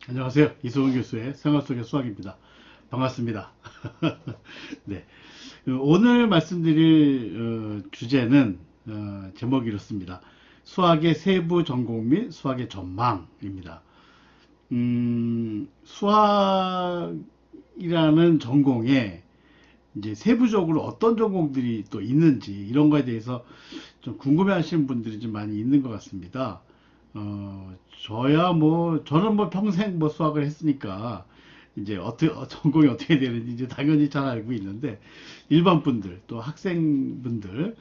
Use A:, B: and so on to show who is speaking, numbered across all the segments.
A: 안녕하세요. 이소은 교수의 생활 속의 수학입니다. 반갑습니다. 네. 오늘 말씀드릴 주제는 제목이 이렇습니다. 수학의 세부 전공 및 수학의 전망입니다. 수학이라는 전공에 이제 세부적으로 어떤 전공들이 또 있는지 이런 거에 대해서 좀 궁금해 하시는 분들이 좀 많이 있는 것 같습니다. 저는 뭐 평생 뭐 수학을 했으니까, 이제 전공이 어떻게 되는지 이제 당연히 잘 알고 있는데, 일반 분들, 또 학생분들,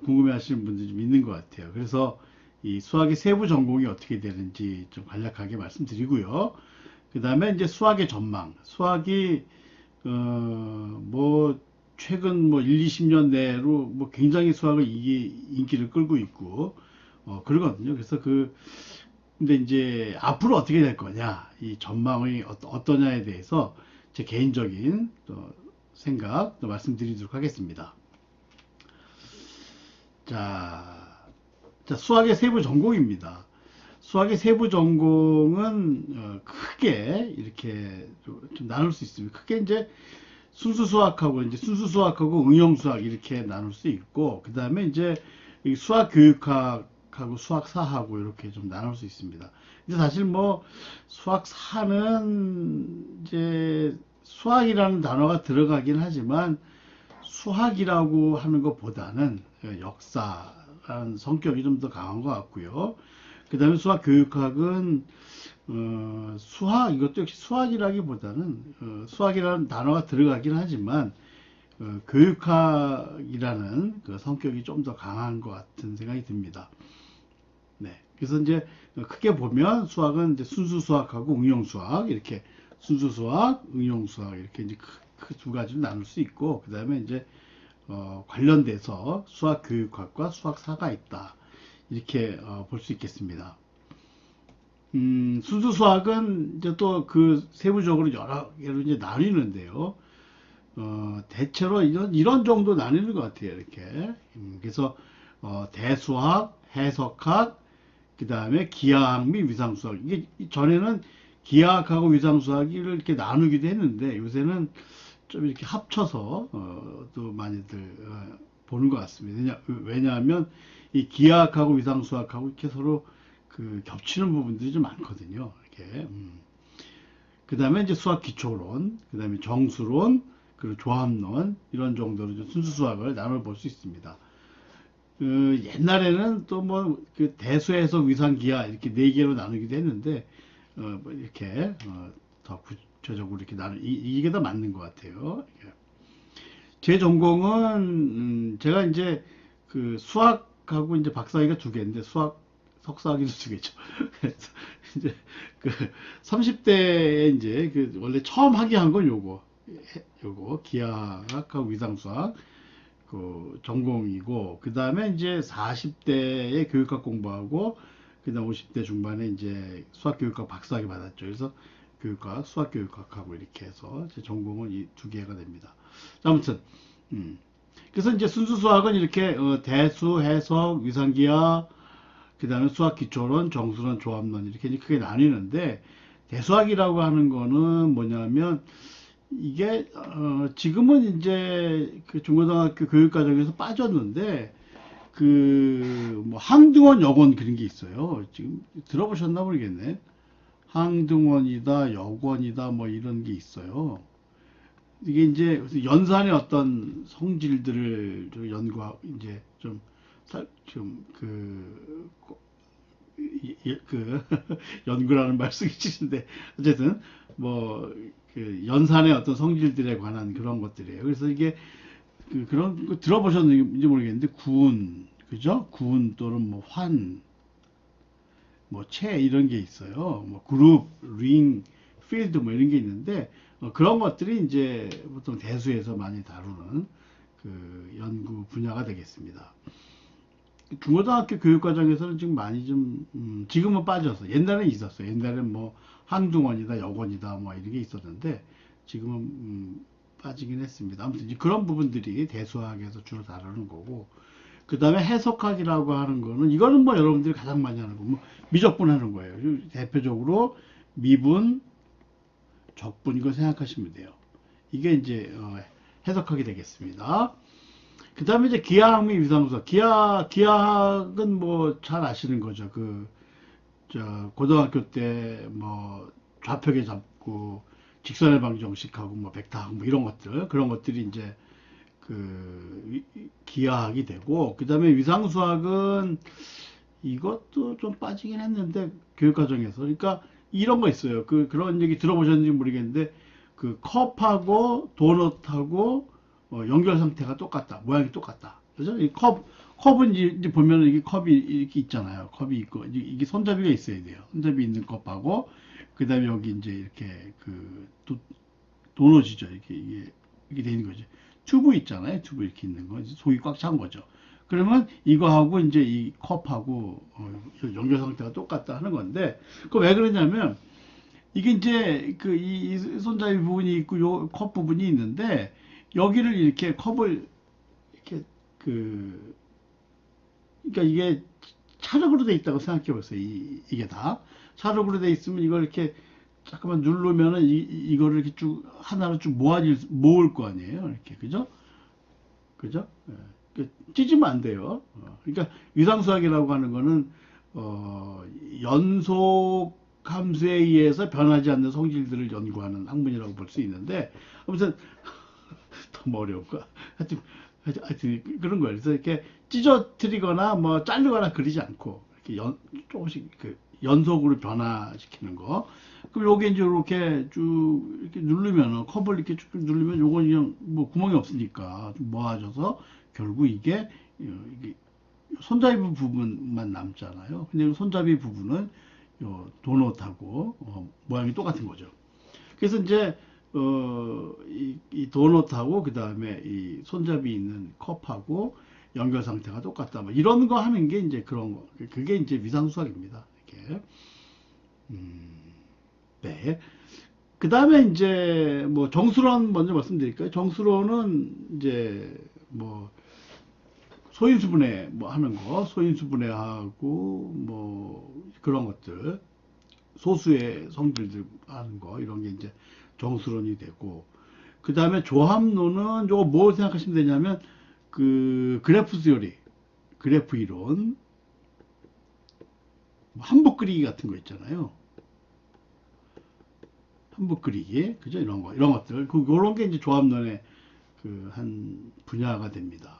A: 궁금해 하시는 분들이 좀 있는 것 같아요. 그래서 이 수학의 세부 전공이 어떻게 되는지 좀 간략하게 말씀드리고요. 그 다음에 이제 수학의 전망. 수학이, 뭐, 최근 뭐 1, 20년 내로 뭐 굉장히 수학을 인기를 끌고 있고, 그러거든요. 그래서 근데 이제 앞으로 어떻게 될 거냐, 이 전망이 어떠냐에 대해서 제 개인적인 또 생각 또 말씀드리도록 하겠습니다. 자, 수학의 세부 전공입니다. 수학의 세부 전공은 크게 이렇게 좀 나눌 수 있습니다. 크게 이제 순수 수학하고 응용 수학 이렇게 나눌 수 있고, 그 다음에 이제 이 수학 교육학하고 수학사하고 이렇게 좀 나눌 수 있습니다. 근데 사실 뭐 수학사는 이제 수학이라는 단어가 들어가긴 하지만 수학이라고 하는 것보다는 역사라는 성격이 좀 더 강한 것 같고요. 그 다음에 수학 교육학은 이것도 역시 수학이라기보다는 수학이라는 단어가 들어가긴 하지만 교육학이라는 그 성격이 좀 더 강한 것 같은 생각이 듭니다. 네. 그래서 이제 크게 보면 수학은 이제 순수 수학하고 응용 수학 이렇게, 순수 수학, 응용 수학 이렇게 이제 두 가지로 나눌 수 있고, 그 다음에 이제 관련돼서 수학 교육학과 수학사가 있다, 이렇게 볼 수 있겠습니다. 순수 수학은 이제 또 그 세부적으로 여러 개로 이제 나뉘는데요. 대체로 이런 정도 나뉘는 것 같아요. 이렇게. 그래서 대수학, 해석학, 그 다음에 기하학 및 위상수학. 이게 전에는 기하학하고 위상수학을 이렇게 나누기도 했는데, 요새는 좀 이렇게 합쳐서 또 많이들 보는 것 같습니다. 왜냐하면 이 기하학하고 위상수학하고 이렇게 서로 그 겹치는 부분들이 좀 많거든요. 이렇게. 그 다음에 이제 수학 기초론, 그 다음에 정수론, 그리고 조합론, 이런 정도로 좀 순수 수학을 나눠 볼 수 있습니다. 옛날에는 또 뭐 그 대수에서 위상기하 이렇게 네 개로 나누기도 했는데, 뭐 이렇게 더 구체적으로 이렇게 이게 더 맞는 것 같아요. 제 전공은 제가 이제 그 수학하고 이제 박사학위가 두 개인데, 수학 석사학위도 두 개죠. 그래서 이제 그 30대에 이제 그 원래 처음 하게 한 건 요거 기하학하고 위상수학 그 전공이고, 그 다음에 이제 40대에 교육학 공부하고, 그 다음 50대 중반에 이제 수학교육학 박사학위 받았죠. 그래서 교육학, 수학교육학하고 이렇게 해서 제 전공은 이 두 개가 됩니다. 아무튼, 음. 그래서 이제 순수 수학은 이렇게 대수, 해석, 위상기하, 그 다음에 수학 기초론, 정수론, 조합론 이렇게 이제 크게 나뉘는데, 대수학이라고 하는 거는 뭐냐면, 이게 지금은 이제 그 중고등학교 교육과정에서 빠졌는데, 그 뭐 항등원 역원 그런 게 있어요. 지금 들어보셨나 모르겠네. 항등원이다, 역원이다, 뭐 이런 게 있어요. 이게 이제 연산의 어떤 성질들을 연구하고 이제 좀그 연구라는 말 쓰기 싫은데, 어쨌든 뭐 그 연산의 어떤 성질들에 관한 그런 것들이에요. 그래서 이게 그런 거 들어보셨는지 모르겠는데, 구운, 그죠? 구운 또는 뭐 환, 뭐 채 이런 게 있어요. 뭐 그룹, 링, 필드 뭐 이런 게 있는데, 그런 것들이 이제 보통 대수에서 많이 다루는 그 연구 분야가 되겠습니다. 중고등학교 교육과정에서는 지금 많이 좀 지금은 빠져서, 옛날엔 있었어요. 옛날엔 뭐 한중원이다, 여권이다 뭐 이런 게 있었는데, 지금은 빠지긴 했습니다. 아무튼 이제 그런 부분들이 대수학에서 주로 다루는 거고, 그 다음에 해석학이라고 하는 거는, 이거는 뭐 여러분들이 가장 많이 하는 거, 뭐 미적분 하는 거예요. 대표적으로 미분, 적분 이거 생각하시면 돼요. 이게 이제 해석하게 되겠습니다. 그 다음에 이제 기하학 및 위상수학. 기하학은 뭐 잘 아시는 거죠. 고등학교 때 뭐 좌표계 잡고 직선의 방정식하고 뭐 벡터학 뭐 이런 것들, 그런 것들이 이제 기하학이 되고, 그 다음에 위상수학은 이것도 좀 빠지긴 했는데 교육과정에서. 그러니까 이런 거 있어요. 그런 얘기 들어보셨는지 모르겠는데 컵하고 도넛하고 연결 상태가 똑같다. 모양이 똑같다. 그죠? 이 컵은 이제 보면은 이게 컵이 이렇게 있잖아요. 컵이 있고 이게 손잡이가 있어야 돼요. 손잡이 있는 컵하고 그다음에 여기 이제 이렇게 도넛이죠. 이게 돼 있는 거죠. 튜브 있잖아요. 튜브 이렇게 있는 거. 속이 꽉 찬 거죠. 그러면 이거하고 이제 이 컵하고 연결 상태가 똑같다 하는 건데, 그 왜 그러냐면 이게 이제 이 손잡이 부분이 있고 요 컵 부분이 있는데 여기를 이렇게 컵을 이렇게 그러니까 이게 찰흙으로 돼 있다고 생각해 보세요. 이게 다 찰흙으로 돼 있으면 이걸 이렇게 잠깐만 누르면은 이거를 이렇게 쭉 하나로 쭉 모을 거 아니에요. 이렇게 그죠? 그죠? 예. 찢으면 안 돼요. 그러니까 위상수학이라고 하는 거는 연속 함수에 의해서 변하지 않는 성질들을 연구하는 학문이라고 볼 수 있는데, 아무튼 너무 어려운 거. 하여튼 그런 거예요. 그래서 이렇게 찢어뜨리거나 뭐 자르거나 그러지 않고 이렇게 조금씩 연속으로 변화시키는 거. 그럼 요게 이제 이렇게 쭉 이렇게 누르면은 컵을 이렇게 쭉 누르면 요건 그냥 뭐 구멍이 없으니까 좀 모아져서 결국 이게 손잡이 부분만 남잖아요. 근데 이 손잡이 부분은 요 도넛하고 모양이 똑같은 거죠. 그래서 이제 이 도넛하고 그 다음에 이 손잡이 있는 컵하고 연결 상태가 똑같다. 뭐 이런 거 하는 게 이제 그런 거. 그게 이제 위상수학입니다. 이렇게. 네. 그 다음에 이제 뭐 정수론 먼저 말씀드릴까요? 정수론은 이제 뭐 소인수분해 뭐 하는 거, 소인수분해하고 뭐 그런 것들, 소수의 성질들 하는 거 이런 게 이제 정수론이 되고, 그 다음에 조합론은 요거 뭐 생각하시면 되냐면 그래프 시오리, 그래프 이론, 뭐 한복 그리기 같은 거 있잖아요. 한복 그리기, 그죠? 이런 것들, 요런 게 이제 조합론의 한 분야가 됩니다.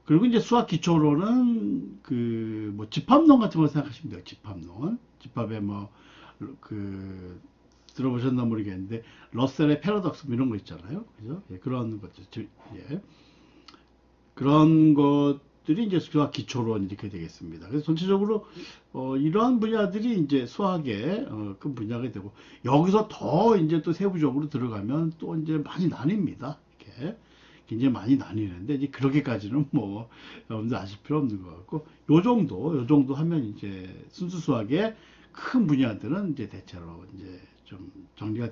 A: 그리고 이제 수학 기초로는 뭐 집합론 같은 거 생각하시면 돼요. 집합론. 집합에 뭐 들어보셨나 모르겠는데 러셀의 패러독스 뭐 이런 거 있잖아요. 그죠? 예, 그런 것들. 예. 그런 것들이 이제 수학 기초론 이렇게 되겠습니다. 그래서 전체적으로 이러한 분야들이 이제 수학의 큰 분야가 되고, 여기서 더 이제 또 세부적으로 들어가면 또 이제 많이 나뉩니다. 이렇게 굉장히 많이 나뉘는데 이제 그렇게까지는 뭐 여러분들 아실 필요 없는 것 같고, 요 정도 하면 이제 순수 수학의 큰 분야들은 이제 대체로 이제 좀 정리가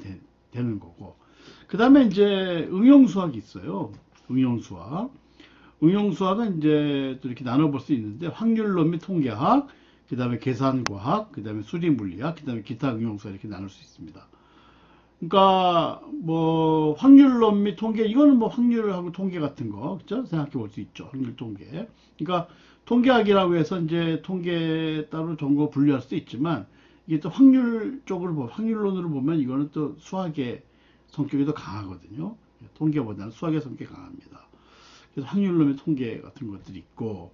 A: 되는 거고, 그 다음에 이제 응용 수학이 있어요. 응용 수학. 응용 수학은 이제 또 이렇게 나눠볼 수 있는데 확률론 및 통계학, 그 다음에 계산과학, 그 다음에 수리물리학, 그 다음에 기타 응용 수학 이렇게 나눌 수 있습니다. 그러니까 뭐 확률론 및 통계, 이거는 뭐 확률하고 통계 같은 거 그죠? 생각해 볼 수 있죠. 확률 통계. 그러니까 통계학이라고 해서 이제 통계 따로 전공 분류할 수도 있지만, 이게 또 확률론으로 보면 이거는 또 수학의 성격이 더 강하거든요. 통계보다는 수학의 성격이 강합니다. 그래서 확률론 및 통계 같은 것들이 있고,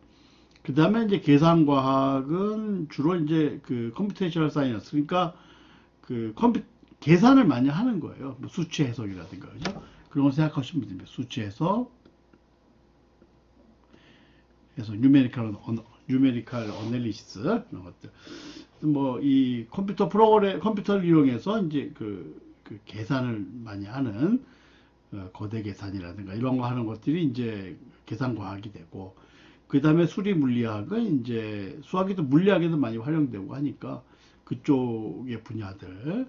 A: 그 다음에 이제 계산과학은 주로 이제 컴퓨테이셔널 사이언스, 그러니까 그 계산을 많이 하는 거예요. 뭐 수치 해석이라든가, 그죠? 그런 거 생각하시면 됩니다. 수치 해석, 그래서 뉴메리컬 어널리시스, 이런 것들. 뭐, 이 컴퓨터를 이용해서 이제 계산을 많이 하는, 거대 계산이라든가, 이런 거 하는 것들이 이제 계산과학이 되고, 그 다음에 수리 물리학은 이제 수학에도 물리학에도 많이 활용되고 하니까 그쪽의 분야들,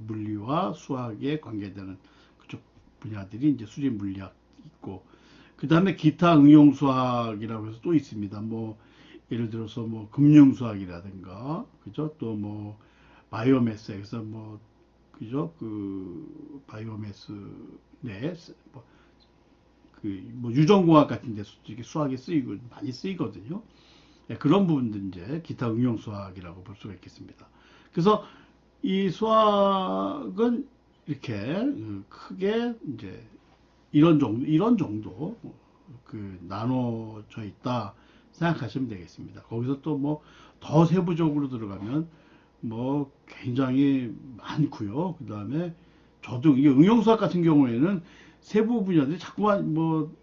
A: 물리와 수학에 관계되는 그쪽 분야들이 이제 수리 물리학 있고, 그 다음에 기타 응용 수학이라고 해서 또 있습니다. 뭐 예를 들어서 뭐 금융 수학이라든가, 그죠? 또 뭐 바이오매스에서 뭐 그죠? 그 바이오매스 내 뭐, 그뭐 유전공학 같은 데 수학이 쓰이고 많이 쓰이거든요. 네, 그런 부분들 이제 기타 응용 수학이라고 볼 수가 있겠습니다. 그래서 이 수학은 이렇게 크게 이제 이런 정도 그 나눠져 있다 생각하시면 되겠습니다. 거기서 또 뭐 더 세부적으로 들어가면 뭐 굉장히 많고요. 그 다음에 저도 이게 응용수학 같은 경우에는 세부 분야들이 자꾸만 뭐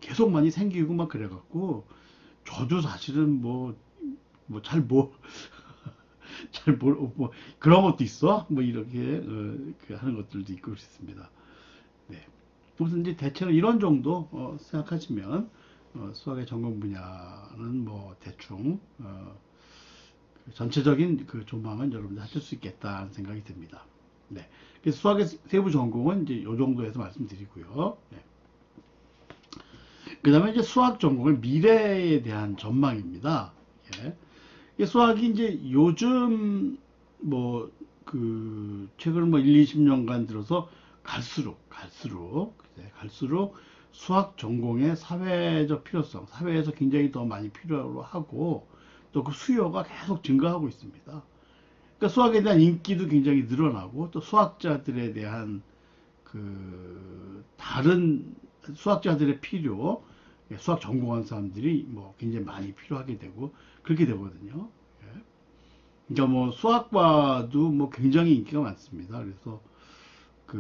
A: 계속 많이 생기고 막 그래갖고 저도 사실은 뭐 그런 것도 있어? 뭐 이렇게 그 하는 것들도 있고 그렇습니다. 네. 무슨 이제 대체로 이런 정도 생각하시면 수학의 전공 분야는 뭐 대충 그 전체적인 그 조망은 여러분들 하실 수 있겠다는 생각이 듭니다. 네. 그래서 수학의 세부 전공은 이제 이 정도에서 말씀드리고요. 네. 그 다음에 이제 수학 전공의 미래에 대한 전망입니다. 예. 수학이 이제 요즘 뭐 그 최근 뭐 1, 20년간 들어서 갈수록 수학 전공의 사회적 필요성, 사회에서 굉장히 더 많이 필요로 하고 또 그 수요가 계속 증가하고 있습니다. 그러니까 수학에 대한 인기도 굉장히 늘어나고 또 수학자들에 대한 그 다른 수학자들의 필요, 수학 전공한 사람들이 뭐 굉장히 많이 필요하게 되고 그렇게 되거든요. 예. 그러니까 뭐 수학과도 뭐 굉장히 인기가 많습니다. 그래서 그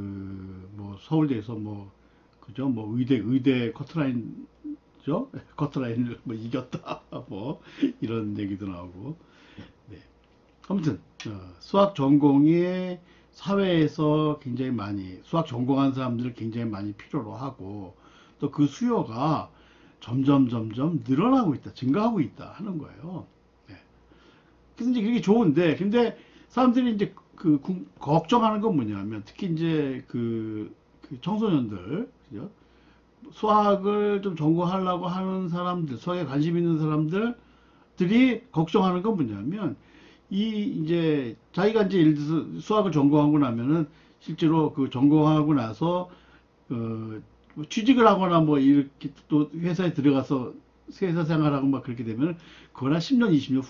A: 뭐 서울대에서 뭐 그죠 뭐 의대 커트라인죠 커트라인을 뭐 이겼다 뭐 이런 얘기도 나오고 네. 아무튼 수학 전공이 사회에서 굉장히 많이 수학 전공한 사람들을 굉장히 많이 필요로 하고 또 그 수요가 점점 늘어나고 있다, 증가하고 있다 하는 거예요. 네. 그래서 이제 그게 좋은데, 근데 사람들이 이제 걱정하는 건 뭐냐면 특히 이제 그 청소년들, 그죠? 수학을 좀 전공하려고 하는 사람들, 수학에 관심 있는 사람들이 걱정하는 건 뭐냐면 이제 자기가 이제 예를 들어서 수학을 전공하고 나면은 실제로 그 전공하고 나서 뭐 취직을 하거나 뭐 이렇게 또 회사에 들어가서 회사 생활하고 막 그렇게 되면 그건 한 10년, 20년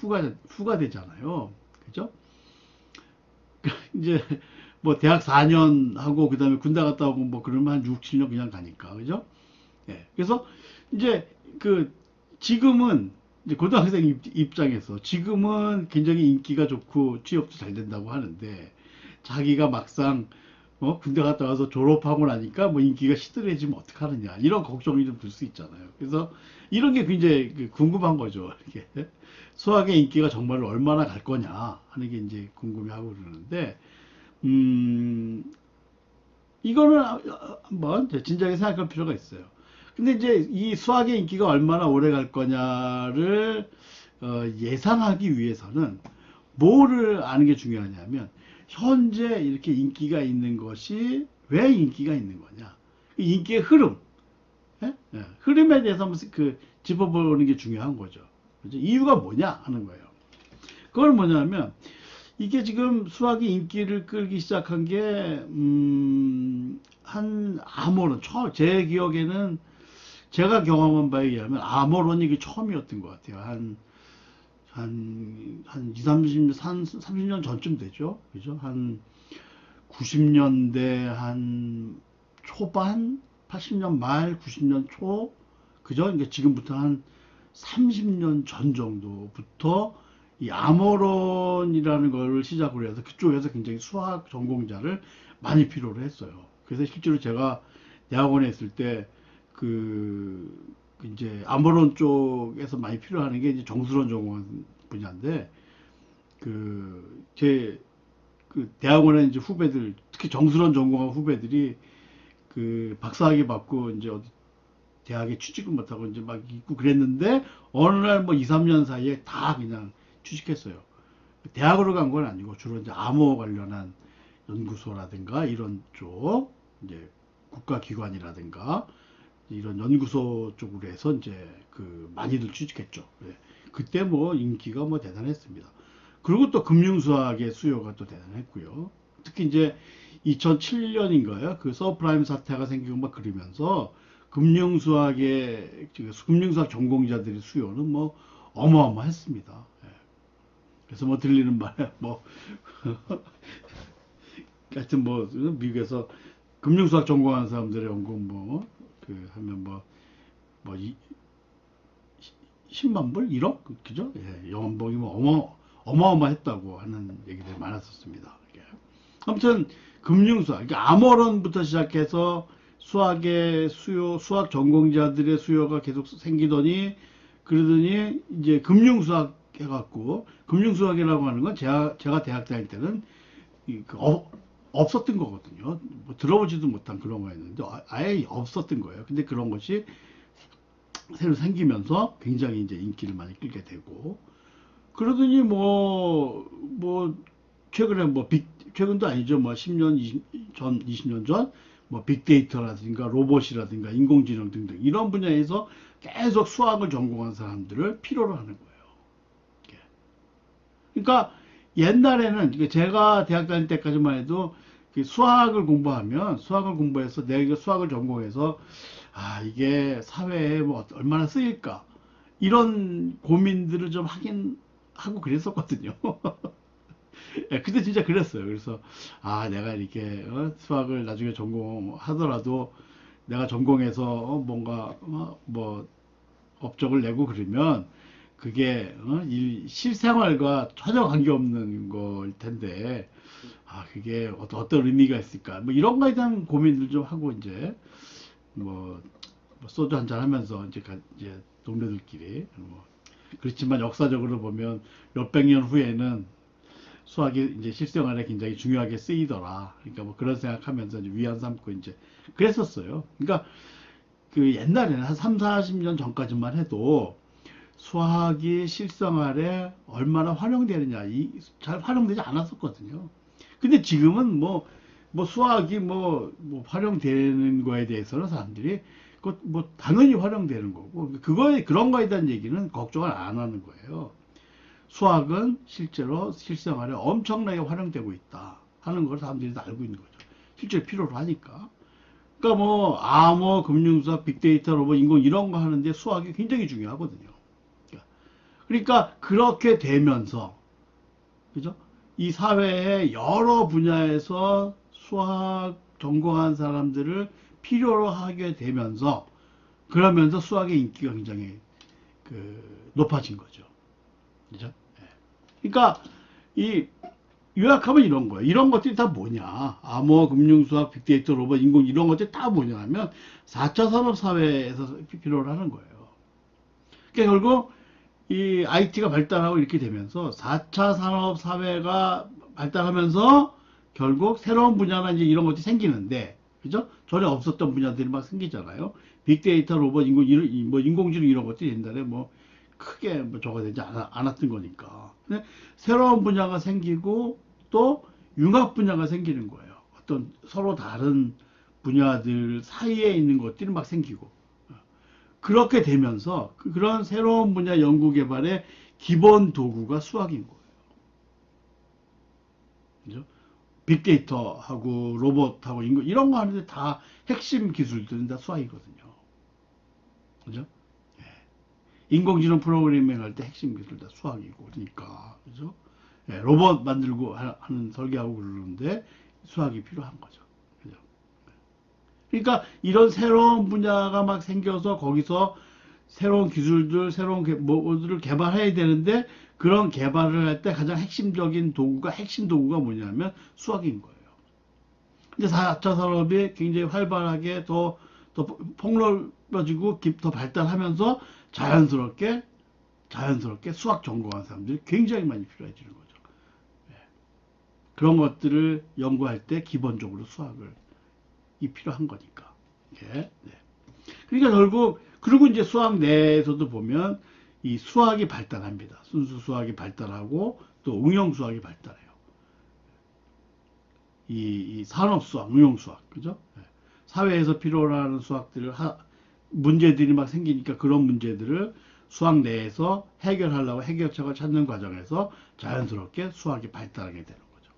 A: 후가 되잖아요. 그죠? 이제 뭐 대학 4년 하고 그다음에 군대 갔다 오고 뭐 그러면 한 6, 7년 그냥 가니까. 그죠? 예. 그래서 이제 그 지금은 이제 고등학생 입장에서 지금은 굉장히 인기가 좋고 취업도 잘 된다고 하는데 자기가 막상 군대 갔다 와서 졸업하고 나니까 뭐 인기가 시들해지면 어떡하느냐 이런 걱정이 좀 들 수 있잖아요. 그래서 이런 게 굉장히 궁금한 거죠. 이렇게 수학의 인기가 정말 얼마나 갈 거냐 하는 게 이제 궁금해하고 그러는데 음 이거는 한번 진작에 생각할 필요가 있어요. 근데 이제 이 수학의 인기가 얼마나 오래 갈 거냐를 예상하기 위해서는 뭐를 아는 게 중요하냐면 현재 이렇게 인기가 있는 것이 왜 인기가 있는 거냐? 이 인기의 흐름, 예? 예. 흐름에 대해서 한번 짚어보는 게 중요한 거죠. 그죠? 이유가 뭐냐 하는 거예요. 그걸 뭐냐면 이게 지금 수학이 인기를 끌기 시작한 게 한 아모론 제 기억에는 제가 경험한 바에 의하면 아모론이 이게 처음이었던 것 같아요. 한 2, 30년 전쯤 되죠. 그죠? 한 90년대 한 초반, 80년 말, 90년 초, 그죠? 그러니까 지금부터 한 30년 전 정도부터 이 아모론이라는 걸 시작으로 해서 그쪽에서 굉장히 수학 전공자를 많이 필요로 했어요. 그래서 실제로 제가 대학원에 있을 때 이제 아모론 쪽에서 많이 필요하는 게 이제 정수론 전공 분야인데 제 대학원에 이제 후배들 특히 정수론 전공한 후배들이 박사학위 받고 이제 어디 대학에 취직을 못하고 이제 막 있고 그랬는데 어느 날 뭐 2, 3년 사이에 다 그냥 취직했어요. 대학으로 간 건 아니고 주로 이제 암호 관련한 연구소라든가 이런 쪽 이제 국가기관이라든가 이런 연구소 쪽으로 해서 이제 많이들 취직했죠. 예. 그때 뭐 인기가 뭐 대단했습니다. 그리고 또 금융수학의 수요가 또 대단했고요. 특히 이제 2007년인가요? 그 서브프라임 사태가 생기고 막 그러면서 금융수학 전공자들의 수요는 뭐 어마어마했습니다. 예. 그래서 뭐 들리는 말에 뭐 하여튼 뭐 미국에서 금융수학 전공하는 사람들의 연금 뭐그 하면 뭐 10만 불? 1억? 그죠? 예, 연봉이 뭐 어마어마했다고 하는 얘기들이 많았었습니다. 예. 아무튼 금융수학, 그러니까 암호론부터 시작해서 수학의 수요, 수학 전공자들의 수요가 계속 생기더니 그러더니 이제 금융수학 해갖고 금융수학이라고 하는 건 제가 대학 다닐 때는 없었던 거거든요. 뭐 들어보지도 못한 그런 거였는데 아예 없었던 거예요. 근데 그런 것이 새로 생기면서 굉장히 이제 인기를 많이 끌게 되고 그러더니 최근에 최근도 아니죠. 뭐 10년, 20년 전, 뭐 빅데이터라든가 로봇이라든가 인공지능 등등 이런 분야에서 계속 수학을 전공한 사람들을 필요로 하는 거예요. 그러니까 옛날에는 제가 대학 다닐 때까지만 해도 수학을 공부해서 내가 수학을 전공해서 이게 사회에 뭐 얼마나 쓰일까 이런 고민들을 좀 하긴 하고 그랬었거든요. 예, 그때 진짜 그랬어요. 그래서 내가 이렇게 수학을 나중에 전공하더라도 내가 전공해서 뭔가 뭐 업적을 내고 그러면 그게 이 실생활과 전혀 관계없는 걸 텐데 그게 어떤 의미가 있을까 뭐 이런 거에 대한 고민들 좀 하고 이제 뭐 소주 한잔 하면서 이제 동료들끼리 그렇지만 역사적으로 보면 몇백 년 후에는 수학이 이제 실생활에 굉장히 중요하게 쓰이더라. 그러니까 뭐 그런 생각하면서 이제 위안 삼고 이제 그랬었어요. 그러니까 그 옛날에는 한 3, 40년 전까지만 해도 수학이 실생활에 얼마나 활용되느냐, 잘 활용되지 않았었거든요. 근데 지금은 뭐 수학이 활용되는 거에 대해서는 사람들이 뭐 당연히 활용되는 거고, 그런 거에 대한 얘기는 걱정을 안 하는 거예요. 수학은 실제로 실생활에 엄청나게 활용되고 있다 하는 걸 사람들이 다 알고 있는 거죠. 실제로 필요로 하니까. 그러니까 뭐 암호, 금융수학, 빅데이터, 로봇, 인공 이런 거 하는데 수학이 굉장히 중요하거든요. 그러니까 그렇게 되면서 그죠? 이 사회의 여러 분야에서 수학 전공한 사람들을 필요로 하게 되면서 그러면서 수학의 인기가 굉장히 높아진 거죠. 그죠? 예. 그러니까 이 요약하면 이런 거예요. 이런 것들이 다 뭐냐? 암호, 금융수학, 빅데이터, 로봇, 인공 이런 것들이 다 뭐냐 하면 4차 산업사회에서 필요로 하는 거예요. 그러니까 결국 이 IT가 발달하고 이렇게 되면서 4차 산업사회가 발달하면서 결국 새로운 분야나 이제 이런 것들이 생기는데, 그죠? 전에 없었던 분야들이 막 생기잖아요. 빅데이터, 로봇, 인공지능 이런 것들이 옛날에 크게 저거 되지 않았던 거니까. 근데 새로운 분야가 생기고 또 융합 분야가 생기는 거예요. 어떤 서로 다른 분야들 사이에 있는 것들이 막 생기고. 그렇게 되면서 그런 새로운 분야 연구 개발의 기본 도구가 수학인 거예요. 그죠? 빅데이터하고 로봇하고 이런 거 하는데 다 핵심 기술들은 다 수학이거든요. 그죠? 인공지능 프로그래밍 할 때 핵심 기술 다 수학이고 그러니까 그죠? 로봇 만들고 하는 설계하고 그러는데 수학이 필요한 거죠. 그죠? 그러니까 이런 새로운 분야가 막 생겨서 거기서 새로운 기술들, 새로운 뭐들을 개발해야 되는데 그런 개발을 할 때 가장 핵심 도구가 뭐냐면 수학인 거예요. 근데 4차 산업이 굉장히 활발하게 더 폭넓어지고 더 발달하면서 자연스럽게 수학 전공한 사람들이 굉장히 많이 필요해지는 거죠. 그런 것들을 연구할 때 기본적으로 수학을 필요한 거니까. 네. 그러니까 결국 그리고 이제 수학 내에서도 보면 이 수학이 발달합니다. 순수 수학이 발달하고 또 응용 수학이 발달해요. 이 산업 수학, 응용 수학, 그죠? 사회에서 필요로 하는 수학들을 문제들이 막 생기니까 그런 문제들을 수학 내에서 해결하려고 해결책을 찾는 과정에서 자연스럽게 수학이 발달하게 되는 거죠.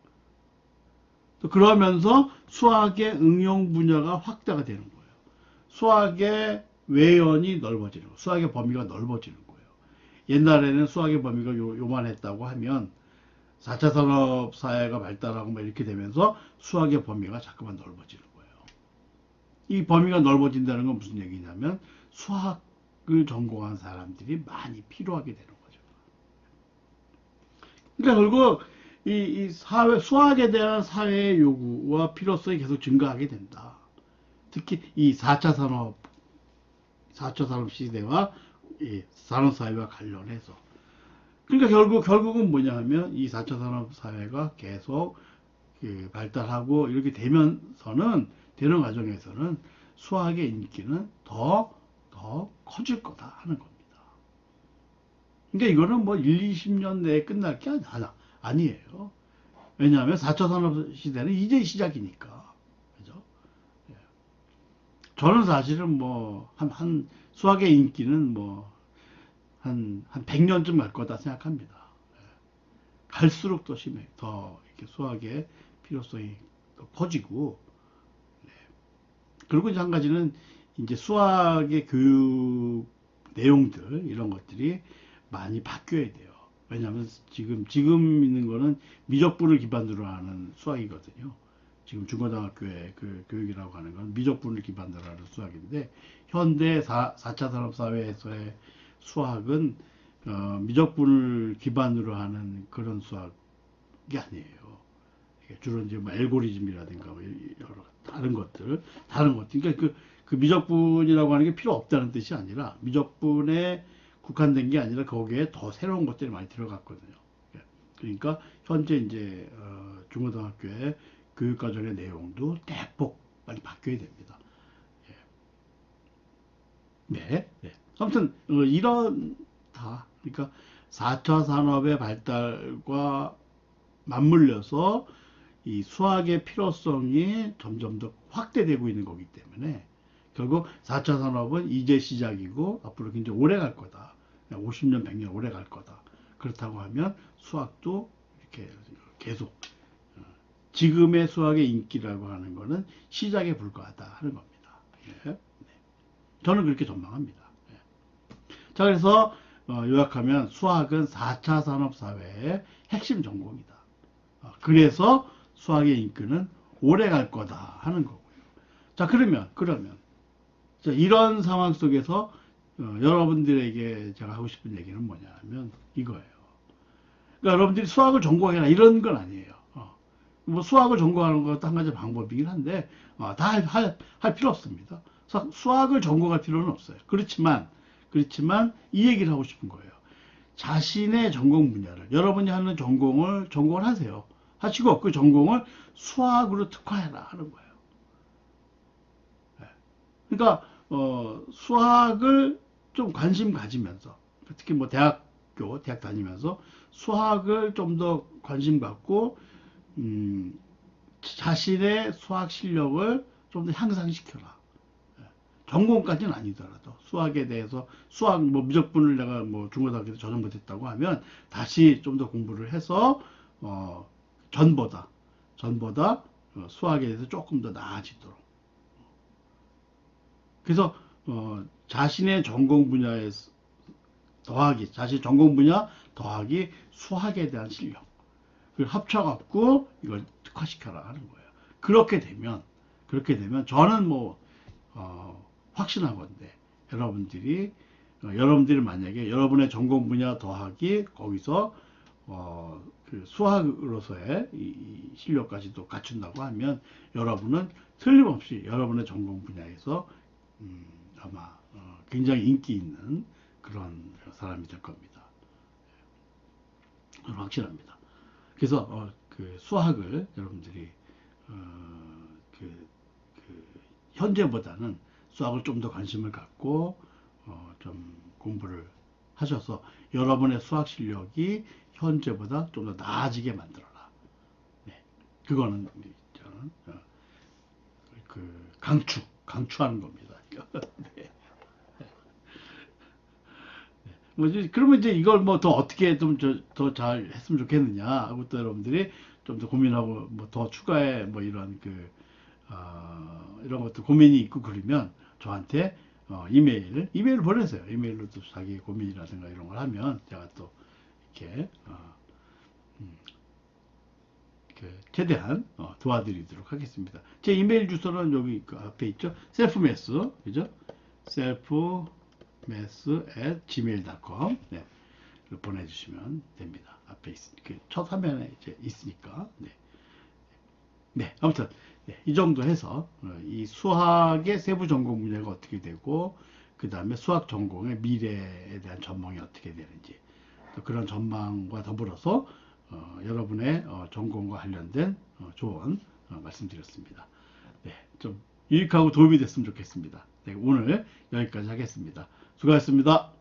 A: 또 그러면서 수학의 응용 분야가 확대가 되는 거예요. 수학의 외연이 넓어지는 거예요. 수학의 범위가 넓어지는 거예요. 옛날에는 수학의 범위가 요만했다고 하면 4차 산업 사회가 발달하고 막 이렇게 되면서 수학의 범위가 자꾸만 넓어지는 거예요. 이 범위가 넓어진다는 건 무슨 얘기냐면 수학을 전공한 사람들이 많이 필요하게 되는 거죠. 그러니까 결국 이 사회, 수학에 대한 사회의 요구와 필요성이 계속 증가하게 된다. 특히 이 4차 산업 시대와 이 산업사회와 관련해서. 그러니까 결국은 뭐냐 하면 이 4차 산업 사회가 계속 그 발달하고 이렇게 되는 과정에서는 수학의 인기는 더 커질 거다 하는 겁니다. 그러니까 이거는 뭐 1, 20년 내에 끝날 게 아니에요. 왜냐하면 4차 산업 시대는 이제 시작이니까. 그죠? 예. 저는 사실은 뭐, 수학의 인기는 뭐, 한 100년쯤 갈 거다 생각합니다. 예. 갈수록 더 심해. 더 이렇게 수학의 필요성이 더 커지고, 네. 그리고 이제 한 가지는 이제 수학의 교육 내용들, 이런 것들이 많이 바뀌어야 돼요. 왜냐하면 지금 있는 거는 미적분을 기반으로 하는 수학이거든요. 지금 중고등학교의 그 교육이라고 하는 건 미적분을 기반으로 하는 수학인데, 현대 4차 산업사회에서의 수학은 미적분을 기반으로 하는 그런 수학이 아니에요. 주로 이제 뭐 알고리즘이라든가 뭐 여러 다른 것들. 그러니까 그 미적분이라고 하는 게 필요 없다는 뜻이 아니라 미적분에 국한된 게 아니라 거기에 더 새로운 것들이 많이 들어갔거든요. 그러니까 현재 이제 중고등학교의 교육과정의 내용도 대폭 많이 바뀌어야 됩니다. 네, 네. 아무튼 이런 그러니까 4차 산업의 발달과 맞물려서 이 수학의 필요성이 점점 더 확대되고 있는 거기 때문에 결국 4차 산업은 이제 시작이고 앞으로 굉장히 오래 갈 거다. 50년, 100년 오래 갈 거다. 그렇다고 하면 수학도 이렇게 계속 지금의 수학의 인기라고 하는 거는 시작에 불과하다 하는 겁니다. 네. 네. 저는 그렇게 전망합니다. 네. 자, 그래서 요약하면 수학은 4차 산업사회의 핵심 전공이다. 그래서 수학의 인기는 오래 갈 거다 하는 거고요. 자, 그러면 자, 이런 상황 속에서 여러분들에게 제가 하고 싶은 얘기는 뭐냐면 이거예요. 그러니까 여러분들이 수학을 전공해라 이런 건 아니에요. 뭐 수학을 전공하는 것도 한 가지 방법이긴 한데 다 할 필요 없습니다. 수학을 전공할 필요는 없어요. 그렇지만 이 얘기를 하고 싶은 거예요. 자신의 전공 분야를 여러분이 하는 전공을 하세요. 하시고 그 전공을 수학으로 특화해라 하는 거예요. 그러니까 수학을 좀 관심 가지면서 특히 뭐 대학 다니면서 수학을 좀 더 관심 갖고 자신의 수학 실력을 좀 더 향상시켜라. 전공까지는 아니더라도 수학에 대해서 수학 뭐 미적분을 내가 뭐 중고등학교 때 전혀 못했다고 하면 다시 좀 더 공부를 해서 전보다 수학에 대해서 조금 더 나아지도록. 그래서 자신의 전공 분야에 자신 전공 분야 더하기 수학에 대한 실력. 그걸 합쳐갖고 이걸 특화시켜라 하는 거예요. 그렇게 되면 저는 뭐 확신한 건데 여러분들이 만약에 여러분의 전공 분야 더하기 거기서 그 수학으로서의 이 실력까지도 갖춘다고 하면 여러분은 틀림없이 여러분의 전공 분야에서 아마 굉장히 인기 있는 그런 사람이 될 겁니다. 저는 확실합니다. 그래서 그 수학을 여러분들이 현재보다는 수학을 좀 더 관심을 갖고 좀 공부를 하셔서 여러분의 수학 실력이 현재보다 좀 더 나아지게 만들어라. 네, 그거는 저는 그 강추하는 겁니다. 네. 뭐지? 그러면 이제 이걸 뭐 더 어떻게 좀 더 잘 했으면 좋겠느냐 하고 또 여러분들이 좀 더 고민하고 뭐 더 추가해 뭐 이런 이런 것도 고민이 있고 그러면 저한테 이메일을 보내세요. 이메일로 또 자기 고민이라든가 이런 걸 하면 제가 또 이렇게 최대한 도와드리도록 하겠습니다. 제 이메일 주소는 여기 그 앞에 있죠. selfmess 그죠? selfmess@gmail.com 네, 보내주시면 됩니다. 앞에 첫 화면에 이제 있으니까 네, 네 아무튼 네, 이 정도 해서 이 수학의 세부 전공 분야가 어떻게 되고 그 다음에 수학 전공의 미래에 대한 전망이 어떻게 되는지 또 그런 전망과 더불어서 여러분의 전공과 관련된 조언 말씀드렸습니다. 네, 좀 유익하고 도움이 됐으면 좋겠습니다. 네, 오늘 여기까지 하겠습니다. 수고하셨습니다.